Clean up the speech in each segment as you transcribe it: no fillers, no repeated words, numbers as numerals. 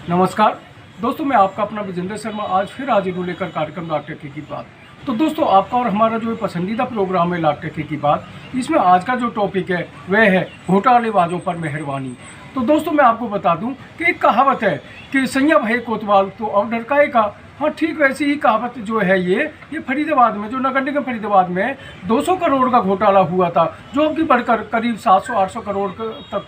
नमस्कार दोस्तों, मैं आपका अपना विजेंद्र शर्मा आज फिर हाजिर हूँ लेकर कार्यक्रम लाख टके की बात। तो दोस्तों, आपका और हमारा जो पसंदीदा प्रोग्राम है लाख टके की बात, इसमें आज का जो टॉपिक है वह है घोटालेबाजों पर मेहरबानी। तो दोस्तों, मैं आपको बता दूं कि एक कहावत है कि सैया भये कोतवाल तो अब डरकाए का। हाँ, ठीक वैसी ही कहावत जो है ये फरीदाबाद में, जो नगर निगम फरीदाबाद में 200 करोड़ का घोटाला हुआ था, जो अब की बढ़कर करीब 700-800 करोड़ तक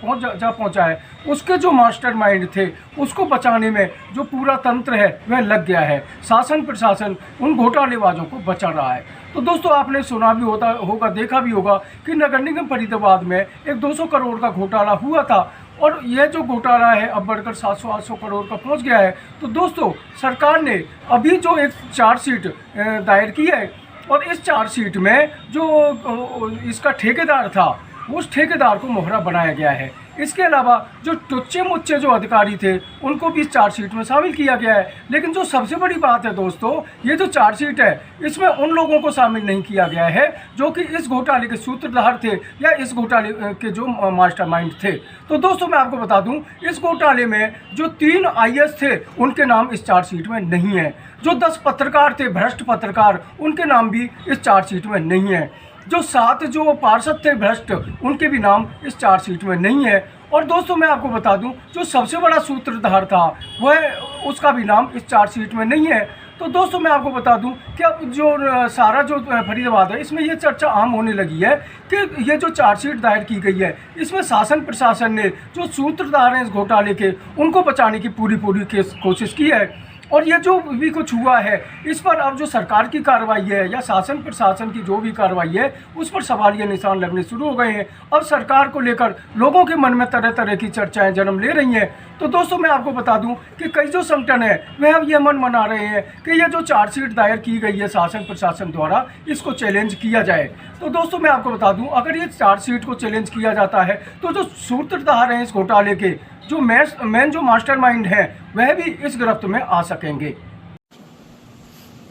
पहुंचा है। उसके जो मास्टरमाइंड थे उसको बचाने में जो पूरा तंत्र है वह लग गया है। शासन प्रशासन उन घोटालेबाजों को बचा रहा है। तो दोस्तों, आपने सुना भी होगा, देखा भी होगा कि नगर निगम फरीदाबाद में एक 200 करोड़ का घोटाला हुआ था और यह जो घोटाला है अब बढ़कर 700-800 करोड़ का पहुंच गया है। तो दोस्तों, सरकार ने अभी जो एक चार्जशीट दायर की है और इस चार्जशीट में जो इसका ठेकेदार था उस ठेकेदार को मोहरा बनाया गया है। इसके अलावा जो टुच्चे मुच्चे जो अधिकारी थे उनको भी इस चार्जशीट में शामिल किया गया है। लेकिन जो सबसे बड़ी बात है दोस्तों, ये जो चार्जशीट है इसमें उन लोगों को शामिल नहीं किया गया है जो कि इस घोटाले के सूत्रधार थे या इस घोटाले के जो मास्टरमाइंड थे। तो दोस्तों, मैं आपको बता दूं, इस घोटाले में जो 3 IAS थे उनके नाम इस चार्जशीट में नहीं है। जो 10 पत्रकार थे, भ्रष्ट पत्रकार, उनके नाम भी इस चार्जशीट में नहीं है। जो 7 जो पार्षद थे भ्रष्ट, उनके भी नाम इस चार्जशीट में नहीं है। और दोस्तों, मैं आपको बता दूं, जो सबसे बड़ा सूत्रधार था वह उसका भी नाम इस चार्जशीट में नहीं है। तो दोस्तों, मैं आपको बता दूं कि अब जो सारा जो फरीदाबाद है इसमें ये चर्चा आम होने लगी है कि ये जो चार्जशीट दायर की गई है इसमें शासन प्रशासन ने जो सूत्रधार हैं इस घोटाले के उनको बचाने की पूरी कोशिश की है। और ये जो भी कुछ हुआ है इस पर अब जो सरकार की कार्रवाई है या शासन प्रशासन की जो भी कार्रवाई है उस पर सवालिया निशान लगने शुरू हो गए हैं। अब सरकार को लेकर लोगों के मन में तरह तरह की चर्चाएं जन्म ले रही हैं। तो दोस्तों, मैं आपको बता दूं कि कई जो संगठन है वह अब ये मन मना रहे हैं कि ये जो चार्जशीट दायर की गई है शासन प्रशासन द्वारा, इसको चैलेंज किया जाए। तो दोस्तों, मैं आपको बता दूं, अगर ये चार्जशीट को चैलेंज किया जाता है तो जो सूत्रधार हैं इस घोटाले के, जो मेन जो मास्टरमाइंड है, वह भी इस गिरफ्त में आ सकेंगे।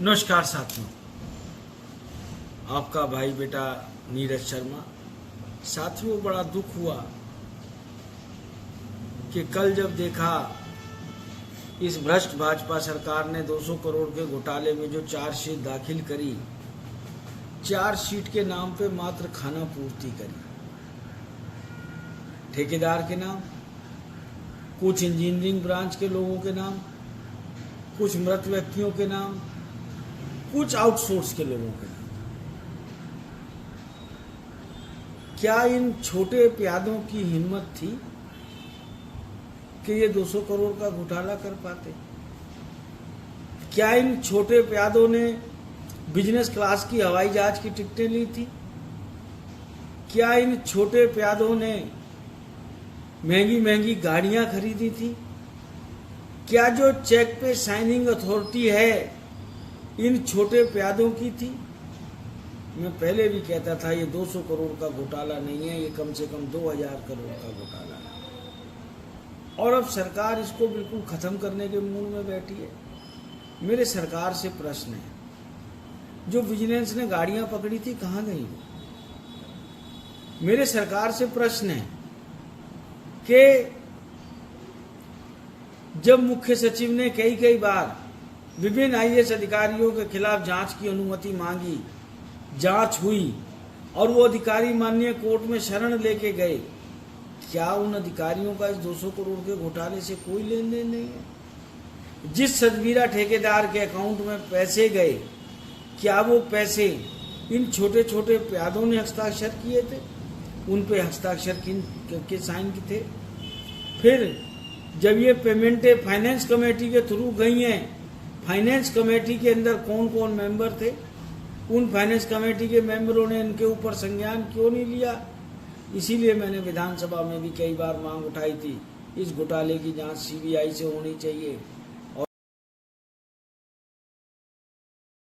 नमस्कार साथियों, आपका भाई बेटा नीरज शर्मा। साथियों, बड़ा दुख हुआ कि कल जब देखा इस भ्रष्ट भाजपा सरकार ने 200 करोड़ के घोटाले में जो चार्जशीट दाखिल करी, चार्जशीट के नाम पे मात्र खाना पूर्ति करी। ठेकेदार के नाम, कुछ इंजीनियरिंग ब्रांच के लोगों के नाम, कुछ मृत व्यक्तियों के नाम, कुछ आउटसोर्स के लोगों के नाम। क्या इन छोटे प्यादों की हिम्मत थी कि ये 200 करोड़ का घोटाला कर पाते? क्या इन छोटे प्यादों ने बिजनेस क्लास की हवाई जहाज की टिकटें ली थी? क्या इन छोटे प्यादों ने महंगी महंगी गाड़ियां खरीदी थी? क्या जो चेक पे साइनिंग अथॉरिटी है इन छोटे प्यादों की थी? मैं पहले भी कहता था ये 200 करोड़ का घोटाला नहीं है, ये कम से कम 2000 करोड़ का घोटाला है। और अब सरकार इसको बिल्कुल खत्म करने के मूड में बैठी है। मेरे सरकार से प्रश्न है, जो विजिलेंस ने गाड़ियां पकड़ी थी कहां गई? मेरे सरकार से प्रश्न है कि जब मुख्य सचिव ने कई बार विभिन्न IAS अधिकारियों के खिलाफ जांच की अनुमति मांगी, जांच हुई और वो अधिकारी माननीय कोर्ट में शरण लेके गए, क्या उन अधिकारियों का इस 200 करोड़ के घोटाले से कोई लेन देन नहीं है? जिस सदबीरा ठेकेदार के अकाउंट में पैसे गए, क्या वो पैसे इन छोटे छोटे प्यादों ने हस्ताक्षर किए थे? उन पे हस्ताक्षर के साइन के थे? फिर जब ये पेमेंटें फाइनेंस कमेटी के थ्रू गई हैं, फाइनेंस कमेटी के अंदर कौन कौन मेंबर थे? उन फाइनेंस कमेटी के मेंबरों ने इनके ऊपर संज्ञान क्यों नहीं लिया? इसीलिए मैंने विधानसभा में भी कई बार मांग उठाई थी, इस घोटाले की जांच CBI से होनी चाहिए।